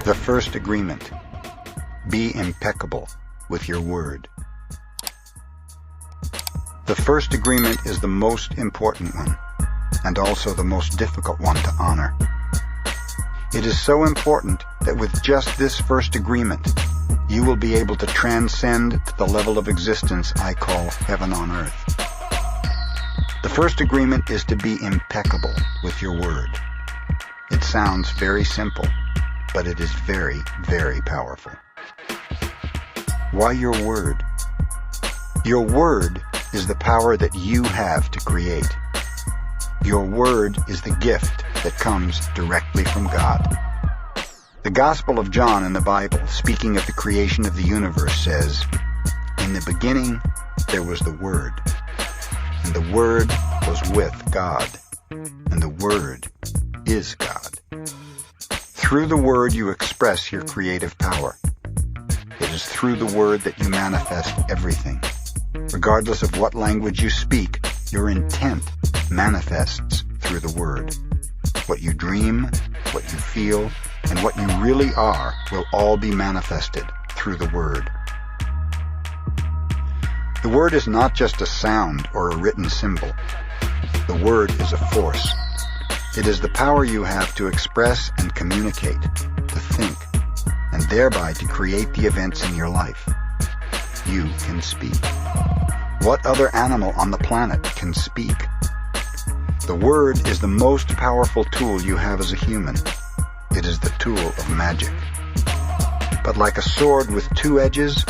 The first agreement. Be impeccable with your word. The first agreement is the most important one, and also the most difficult one to honor. It is so important that with just this first agreement, you will be able to transcend to the level of existence I call heaven on earth. The first agreement is to be impeccable with your word. It sounds very simple, but it is very, very powerful. Why your word? Your word is the power that you have to create. Your word is the gift that comes directly from God. The Gospel of John in the Bible, speaking of the creation of the universe, says, "In the beginning there was the Word, and the Word was with God, and the Word is God." Through the Word you express your creative power. It is through the Word that you manifest everything. Regardless of what language you speak, your intent manifests through the Word. What you dream, what you feel, and what you really are will all be manifested through the Word. The Word is not just a sound or a written symbol. The Word is a force. It is the power you have to express and communicate, to think, and thereby to create the events in your life. You can speak. What other animal on the planet can speak? The Word is the most powerful tool you have as a human. It is the tool of magic. But like a sword with two edges,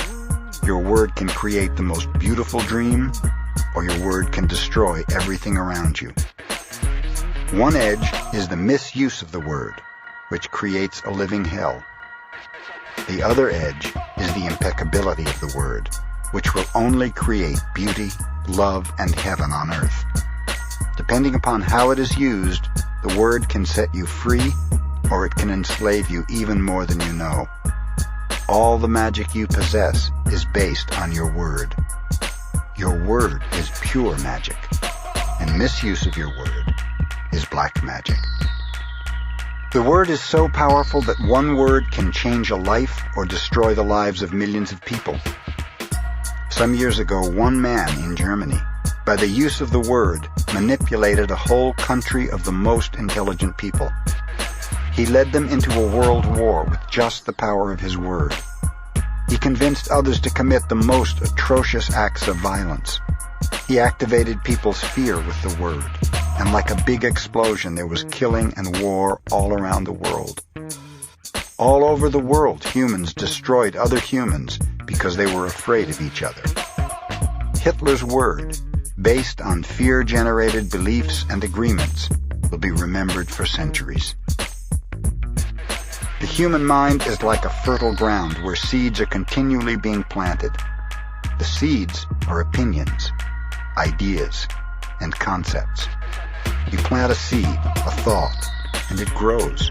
your word can create the most beautiful dream, or your word can destroy everything around you. One edge is the misuse of the word, which creates a living hell. The other edge is the impeccability of the word, which will only create beauty, love, and heaven on earth. Depending upon how it is used, the word can set you free, or it can enslave you even more than you know. All the magic you possess is based on your word. Your word is pure magic, and misuse of your word is black magic. The word is so powerful that one word can change a life or destroy the lives of millions of people. Some years ago, one man in Germany, by the use of the word, manipulated a whole country of the most intelligent people. He led them into a world war with just the power of his word. He convinced others to commit the most atrocious acts of violence. He activated people's fear with the word, and like a big explosion there was killing and war all around the world. All over the world, humans destroyed other humans because they were afraid of each other. Hitler's word, based on fear-generated beliefs and agreements, will be remembered for centuries. The human mind is like a fertile ground where seeds are continually being planted. The seeds are opinions, ideas, and concepts. You plant a seed, a thought, and it grows.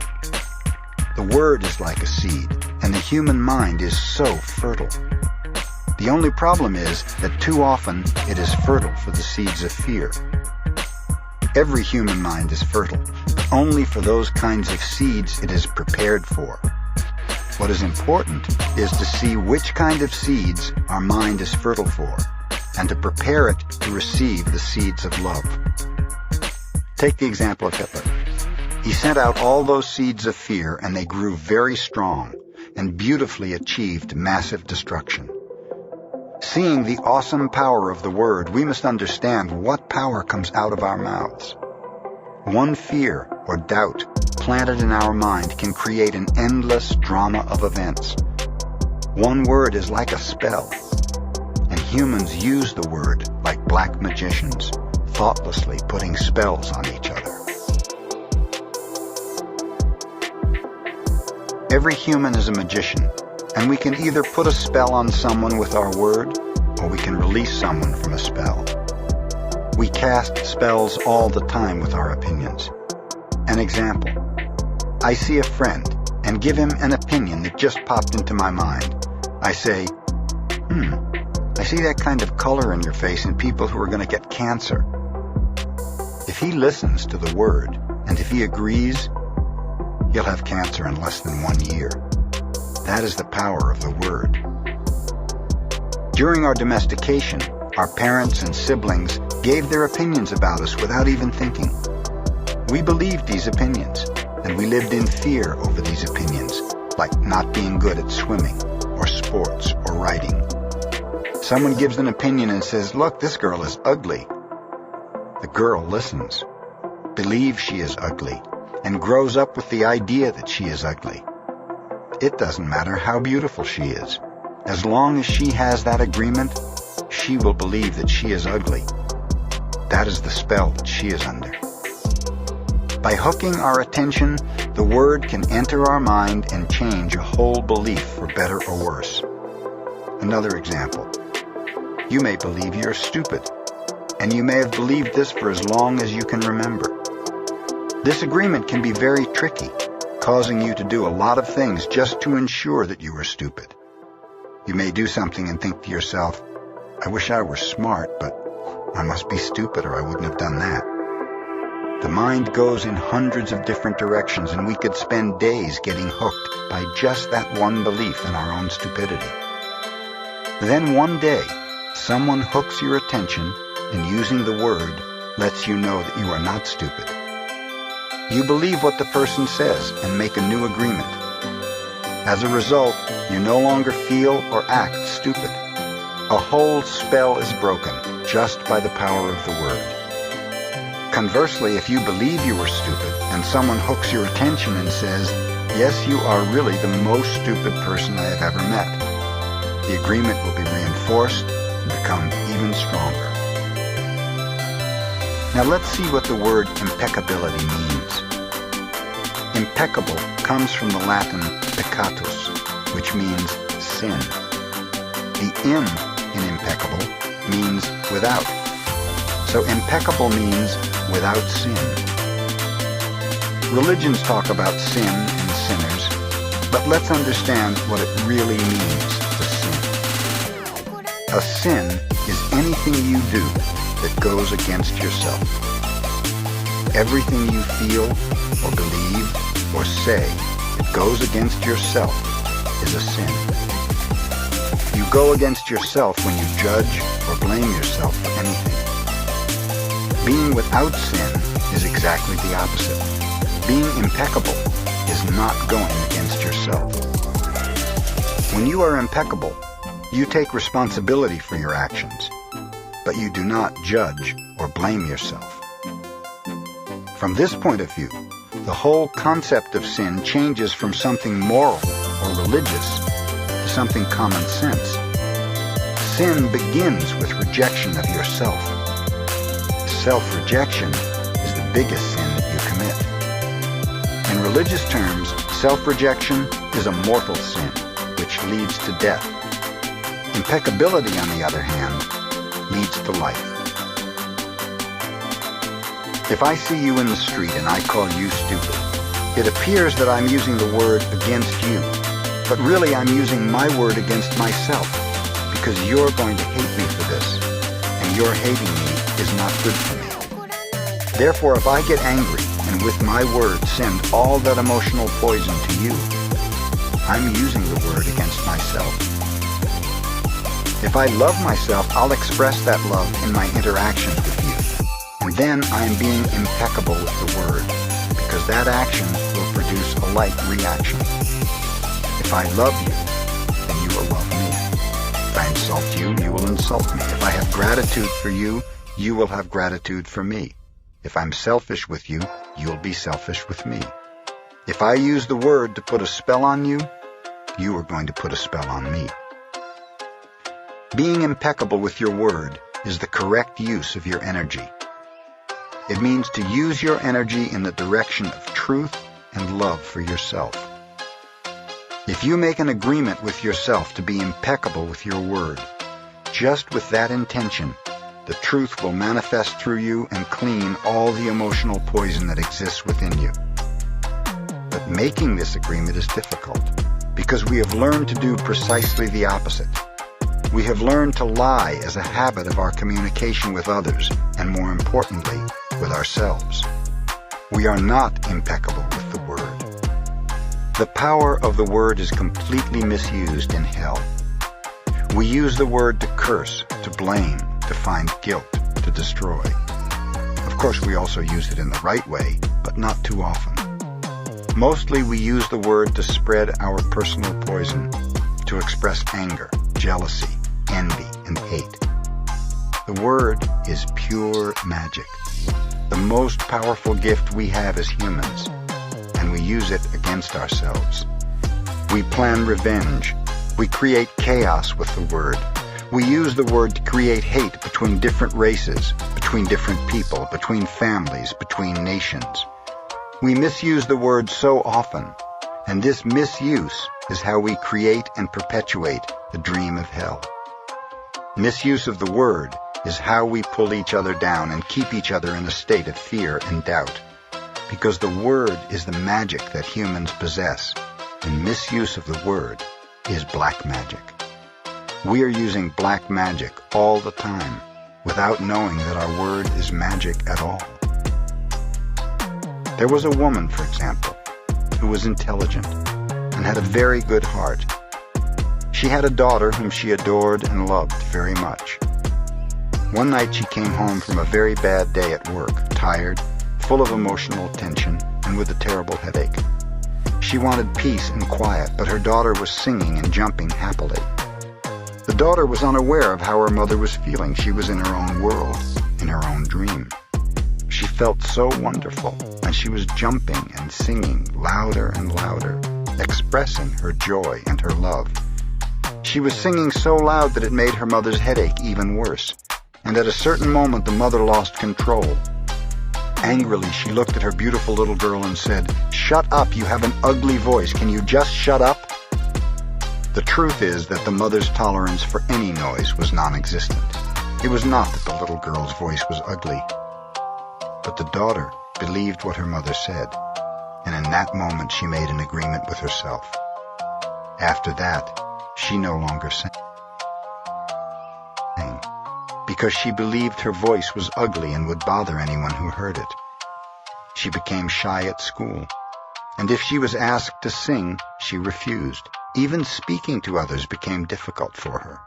The word is like a seed, and the human mind is so fertile. The only problem is that too often it is fertile for the seeds of fear. Every human mind is fertile, but only for those kinds of seeds it is prepared for. What is important is to see which kind of seeds our mind is fertile for, and to prepare it to receive the seeds of love. Take the example of Hitler. He sent out all those seeds of fear, and they grew very strong, and beautifully achieved massive destruction. Seeing the awesome power of the word, we must understand what power comes out of our mouths. One fear or doubt planted in our mind can create an endless drama of events. One word is like a spell, and humans use the word like black magicians, thoughtlessly putting spells on each other. Every human is a magician, and we can either put a spell on someone with our word, or we can release someone from a spell. We cast spells all the time with our opinions. An example. I see a friend and give him an opinion that just popped into my mind. I say, I see that kind of color in your face in people who are going to get cancer. If he listens to the word, and if he agrees, he'll have cancer in less than 1 year. That is the power of the word. During our domestication, our parents and siblings gave their opinions about us without even thinking. We believed these opinions, and we lived in fear over these opinions, like not being good at swimming, or sports, or writing. Someone gives an opinion and says, "Look, this girl is ugly." The girl listens, believes she is ugly, and grows up with the idea that she is ugly. It doesn't matter how beautiful she is. As long as she has that agreement, she will believe that she is ugly. That is the spell that she is under. By hooking our attention, the word can enter our mind and change a whole belief for better or worse. Another example. You may believe you're stupid, and you may have believed this for as long as you can remember. This agreement can be very tricky, causing you to do a lot of things just to ensure that you are stupid. You may do something and think to yourself, "I wish I were smart, but I must be stupid or I wouldn't have done that." The mind goes in hundreds of different directions, and we could spend days getting hooked by just that one belief in our own stupidity. Then one day, someone hooks your attention and using the word lets you know that you are not stupid. You believe what the person says and make a new agreement. As a result, you no longer feel or act stupid. A whole spell is broken just by the power of the word. Conversely, if you believe you are stupid and someone hooks your attention and says, "Yes, you are really the most stupid person I have ever met," the agreement will be reinforced and become even stronger. Now let's see what the word impeccability means. Impeccable comes from the Latin peccatus, which means sin. The "im" in impeccable means without. So impeccable means without sin. Religions talk about sin and sinners, but let's understand what it really means to sin. A sin is anything you do that goes against yourself. Everything you feel or believe or say that goes against yourself is a sin. You go against yourself when you judge or blame yourself for anything. Being without sin is exactly the opposite. Being impeccable is not going against yourself. When you are impeccable, you take responsibility for your actions, but you do not judge or blame yourself. From this point of view, the whole concept of sin changes from something moral or religious to something common sense. Sin begins with rejection of yourself. Self-rejection is the biggest sin that you commit. In religious terms, self-rejection is a mortal sin, which leads to death. Impeccability, on the other hand, leads to life. If I see you in the street and I call you stupid, it appears that I'm using the word against you, but really I'm using my word against myself, because you're going to hate me for this, and your hating me is not good for me. Therefore, if I get angry and with my word send all that emotional poison to you, I'm using the word against myself. If I love myself, I'll express that love in my interactions with you. And then I am being impeccable with the word, because that action will produce a like reaction. If I love you, then you will love me. If I insult you, you will insult me. If I have gratitude for you, you will have gratitude for me. If I'm selfish with you, you'll be selfish with me. If I use the word to put a spell on you, you are going to put a spell on me. Being impeccable with your word is the correct use of your energy. It means to use your energy in the direction of truth and love for yourself. If you make an agreement with yourself to be impeccable with your word, just with that intention, the truth will manifest through you and clean all the emotional poison that exists within you. But making this agreement is difficult, because we have learned to do precisely the opposite. We have learned to lie as a habit of our communication with others, and more importantly, with ourselves. We are not impeccable with the word. The power of the word is completely misused in hell. We use the word to curse, to blame, to find guilt, to destroy. Of course, we also use it in the right way, but not too often. Mostly we use the word to spread our personal poison, to express anger, jealousy, envy, and hate. The word is pure magic, the most powerful gift we have as humans, and we use it against ourselves. We plan revenge. We create chaos with the word. We use the word to create hate between different races, between different people, between families, between nations. We misuse the word so often, and this misuse is how we create and perpetuate the dream of hell. Misuse of the word is how we pull each other down and keep each other in a state of fear and doubt, because the word is the magic that humans possess, and misuse of the word is black magic. We are using black magic all the time without knowing that our word is magic at all. There was a woman, for example, who was intelligent and had a very good heart. She had a daughter whom she adored and loved very much. One night she came home from a very bad day at work, tired, full of emotional tension, and with a terrible headache. She wanted peace and quiet, but her daughter was singing and jumping happily. The daughter was unaware of how her mother was feeling. She was in her own world, in her own dream. She felt so wonderful, and she was jumping and singing louder and louder, expressing her joy and her love. She was singing so loud that it made her mother's headache even worse, and at a certain moment the mother lost control. Angrily, she looked at her beautiful little girl and said, "Shut up, you have an ugly voice. Can you just shut up?" The truth is that the mother's tolerance for any noise was non-existent. It was not that the little girl's voice was ugly, but the daughter believed what her mother said, and in that moment she made an agreement with herself. After that, she no longer sang, because she believed her voice was ugly and would bother anyone who heard it. She became shy at school, and if she was asked to sing, she refused. Even speaking to others became difficult for her.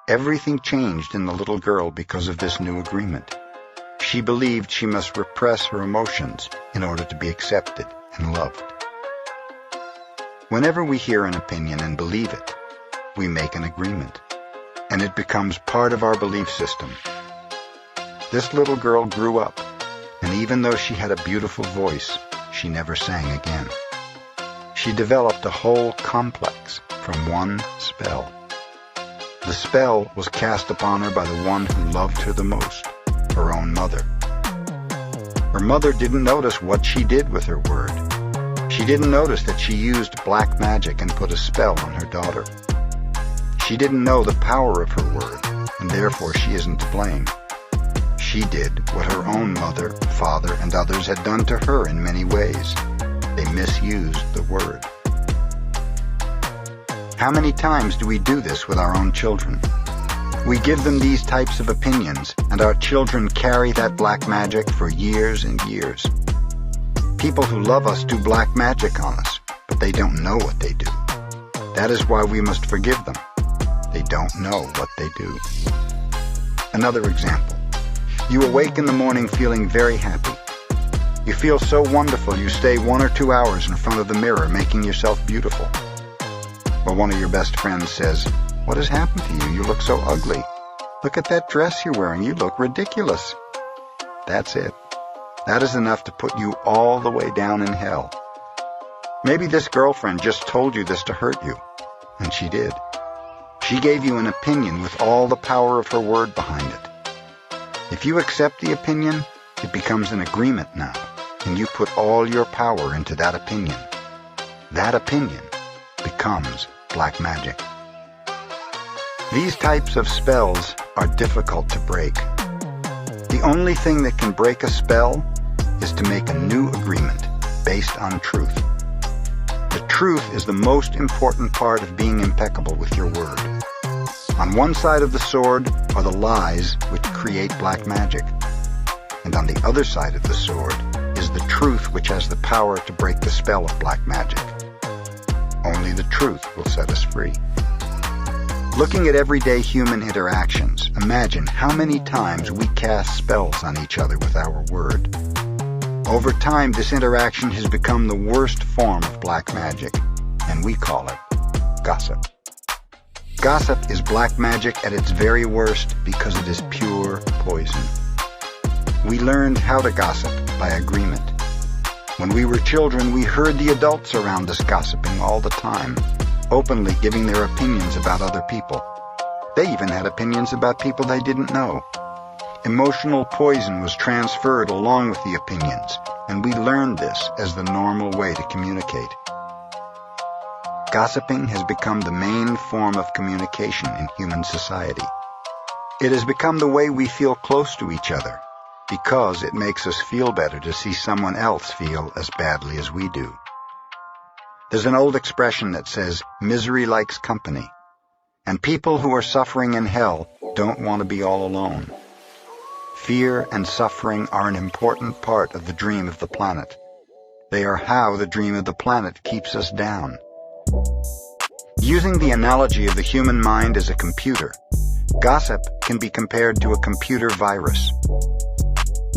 Everything changed in the little girl because of this new agreement. She believed she must repress her emotions in order to be accepted and loved. Whenever we hear an opinion and believe it, we make an agreement, and it becomes part of our belief system. This little girl grew up, and even though she had a beautiful voice, she never sang again. She developed a whole complex from one spell. The spell was cast upon her by the one who loved her the most, her own mother. Her mother didn't notice what she did with her word. She didn't notice that she used black magic and put a spell on her daughter. She didn't know the power of her word, and therefore she isn't to blame. She did what her own mother, father, and others had done to her in many ways. They misused the word. How many times do we do this with our own children? We give them these types of opinions, and our children carry that black magic for years and years. People who love us do black magic on us, but they don't know what they do. That is why we must forgive them. They don't know what they do. Another example. You awake in the morning feeling very happy. You feel so wonderful you stay 1 or 2 hours in front of the mirror making yourself beautiful. Well, one of your best friends says, "What has happened to you? You look so ugly. Look at that dress you're wearing. You look ridiculous." That's it. That is enough to put you all the way down in hell. Maybe this girlfriend just told you this to hurt you, and she did. She gave you an opinion with all the power of her word behind it. If you accept the opinion, it becomes an agreement now, and you put all your power into that opinion. That opinion becomes black magic. These types of spells are difficult to break. The only thing that can break a spell is to make a new agreement based on truth. The truth is the most important part of being impeccable with your word. On one side of the sword are the lies which create black magic, and on the other side of the sword is the truth which has the power to break the spell of black magic. Only the truth will set us free. Looking at everyday human interactions, imagine how many times we cast spells on each other with our word. Over time, this interaction has become the worst form of black magic, and we call it gossip. Gossip is black magic at its very worst because it is pure poison. We learned how to gossip by agreement. When we were children, we heard the adults around us gossiping all the time, openly giving their opinions about other people. They even had opinions about people they didn't know. Emotional poison was transferred along with the opinions, and we learned this as the normal way to communicate. Gossiping has become the main form of communication in human society. It has become the way we feel close to each other, because it makes us feel better to see someone else feel as badly as we do. There's an old expression that says, misery likes company, and people who are suffering in hell don't want to be all alone. Fear and suffering are an important part of the dream of the planet. They are how the dream of the planet keeps us down. Using the analogy of the human mind as a computer, gossip can be compared to a computer virus.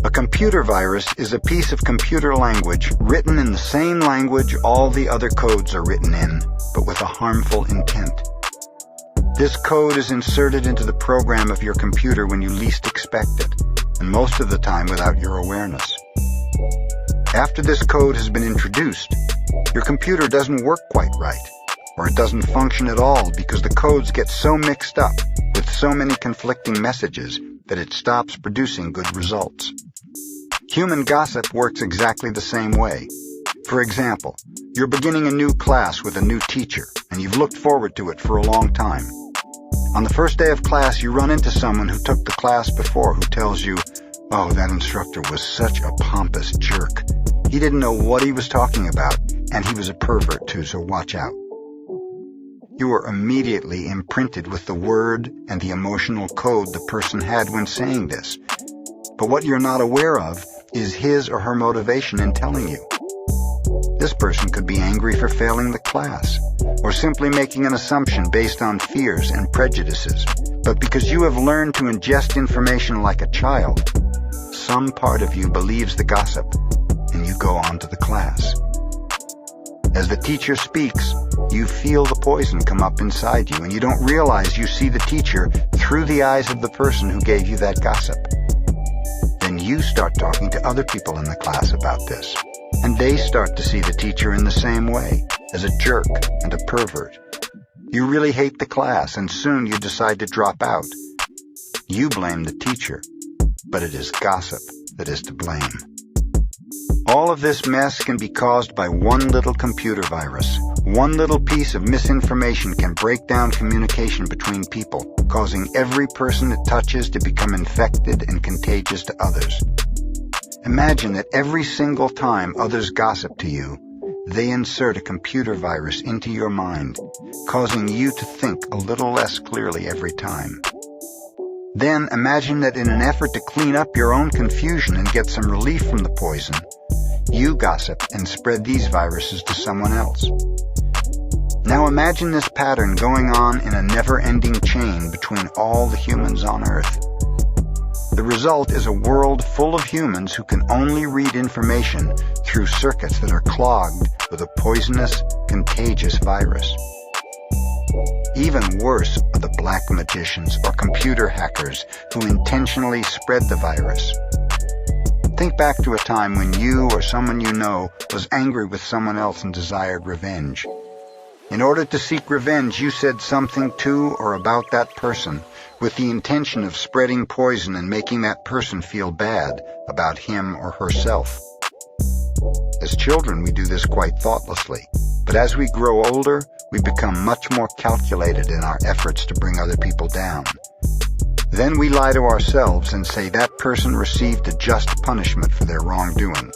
A computer virus is a piece of computer language written in the same language all the other codes are written in, but with a harmful intent. This code is inserted into the program of your computer when you least expect it, and most of the time without your awareness. After this code has been introduced, your computer doesn't work quite right, or it doesn't function at all because the codes get so mixed up with so many conflicting messages that it stops producing good results. Human gossip works exactly the same way. For example, you're beginning a new class with a new teacher, and you've looked forward to it for a long time. On the first day of class, you run into someone who took the class before who tells you, "Oh, that instructor was such a pompous jerk. He didn't know what he was talking about, and he was a pervert too, so watch out." You are immediately imprinted with the word and the emotional code the person had when saying this. But what you're not aware of is his or her motivation in telling you. This person could be angry for failing the class, or simply making an assumption based on fears and prejudices. But because you have learned to ingest information like a child, some part of you believes the gossip, and you go on to the class. As the teacher speaks, you feel the poison come up inside you, and you don't realize you see the teacher through the eyes of the person who gave you that gossip. Then you start talking to other people in the class about this, and they start to see the teacher in the same way, as a jerk and a pervert. You really hate the class, and soon you decide to drop out. You blame the teacher, but it is gossip that is to blame. All of this mess can be caused by one little computer virus. One little piece of misinformation can break down communication between people, causing every person it touches to become infected and contagious to others. Imagine that every single time others gossip to you, they insert a computer virus into your mind, causing you to think a little less clearly every time. Then imagine that in an effort to clean up your own confusion and get some relief from the poison, you gossip and spread these viruses to someone else. Now imagine this pattern going on in a never-ending chain between all the humans on Earth. The result is a world full of humans who can only read information through circuits that are clogged with a poisonous, contagious virus. Even worse are the black magicians or computer hackers who intentionally spread the virus. Think back to a time when you or someone you know was angry with someone else and desired revenge. In order to seek revenge, you said something to or about that person with the intention of spreading poison and making that person feel bad about him or herself. As children, we do this quite thoughtlessly, but as we grow older, we become much more calculated in our efforts to bring other people down. Then we lie to ourselves and say that person received a just punishment for their wrongdoing.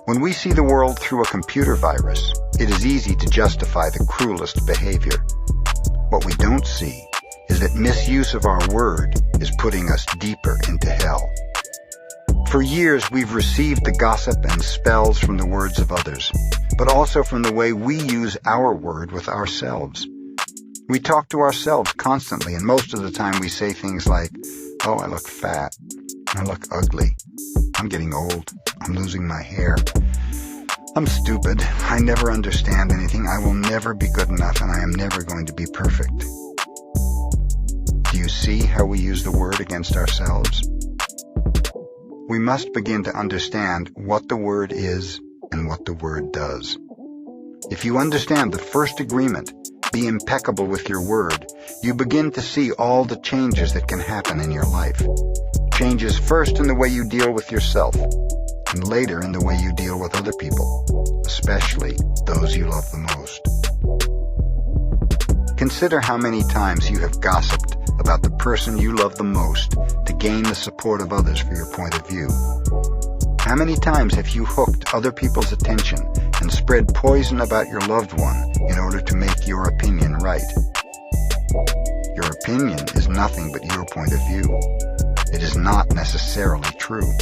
When we see the world through a computer virus, it is easy to justify the cruelest behavior. What we don't see is that misuse of our word is putting us deeper into hell. For years, we've received the gossip and spells from the words of others, but also from the way we use our word with ourselves. We talk to ourselves constantly, and most of the time we say things like, "Oh, I look fat. I look ugly. I'm getting old. I'm losing my hair. I'm stupid. I never understand anything. I will never be good enough, and I am never going to be perfect." Do you see how we use the word against ourselves? We must begin to understand what the word is and what the word does. If you understand the first agreement, be impeccable with your word, you begin to see all the changes that can happen in your life. Changes first in the way you deal with yourself, and later in the way you deal with other people, especially those you love the most. Consider how many times you have gossiped about the person you love the most to gain the support of others for your point of view. How many times have you hooked other people's attention and spread poison about your loved one in order to make your opinion right? Your opinion is nothing but your point of view. It is not necessarily true.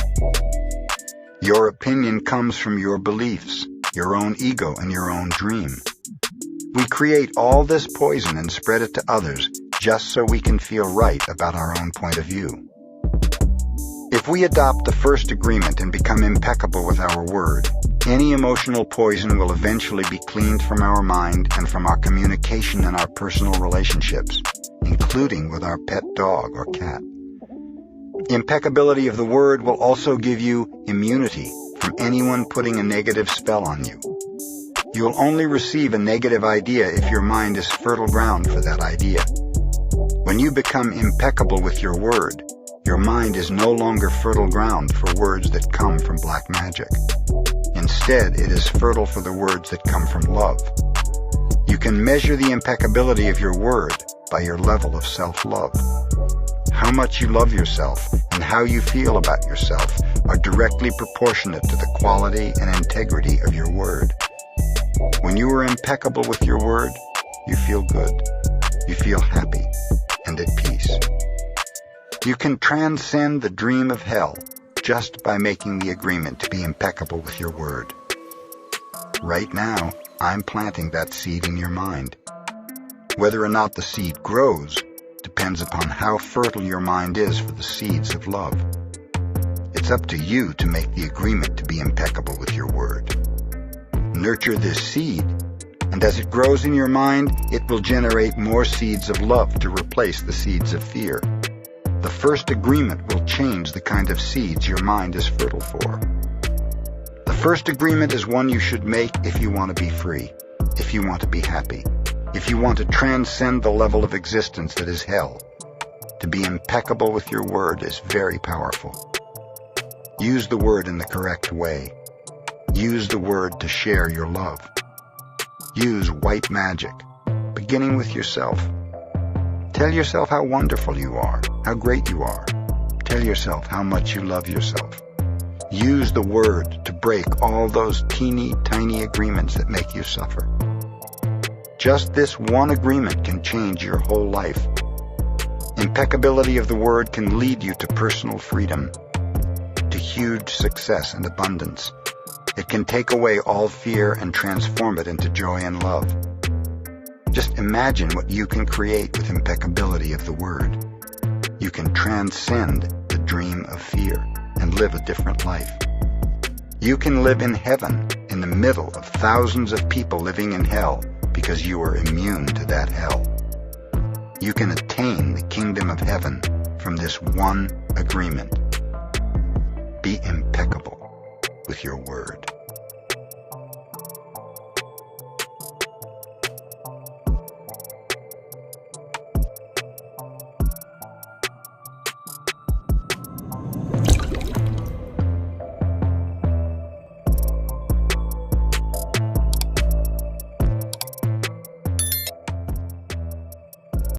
Your opinion comes from your beliefs, your own ego, and your own dream. We create all this poison and spread it to others just so we can feel right about our own point of view. If we adopt the first agreement and become impeccable with our word, any emotional poison will eventually be cleaned from our mind and from our communication and our personal relationships, including with our pet dog or cat. Impeccability of the word will also give you immunity from anyone putting a negative spell on you. You'll only receive a negative idea if your mind is fertile ground for that idea. When you become impeccable with your word, your mind is no longer fertile ground for words that come from black magic. Instead, it is fertile for the words that come from love. You can measure the impeccability of your word by your level of self-love. How much you love yourself and how you feel about yourself are directly proportionate to the quality and integrity of your word. When you are impeccable with your word, you feel good, you feel happy, and at peace. You can transcend the dream of hell just by making the agreement to be impeccable with your word. Right now, I'm planting that seed in your mind. Whether or not the seed grows depends upon how fertile your mind is for the seeds of love. It's up to you to make the agreement to be impeccable with your word. Nurture this seed, and as it grows in your mind, it will generate more seeds of love to replace the seeds of fear. The first agreement will change the kind of seeds your mind is fertile for. The first agreement is one you should make if you want to be free, if you want to be happy, if you want to transcend the level of existence that is hell. To be impeccable with your word is very powerful. Use the word in the correct way. Use the word to share your love. Use white magic, beginning with yourself. Tell yourself how wonderful you are, how great you are. Tell yourself how much you love yourself. Use the word to break all those teeny tiny agreements that make you suffer. Just this one agreement can change your whole life. Impeccability of the word can lead you to personal freedom, to huge success and abundance. It can take away all fear and transform it into joy and love. Just imagine what you can create with impeccability of the word. You can transcend the dream of fear and live a different life. You can live in heaven in the middle of thousands of people living in hell because you are immune to that hell. You can attain the kingdom of heaven from this one agreement. Be impeccable with your word.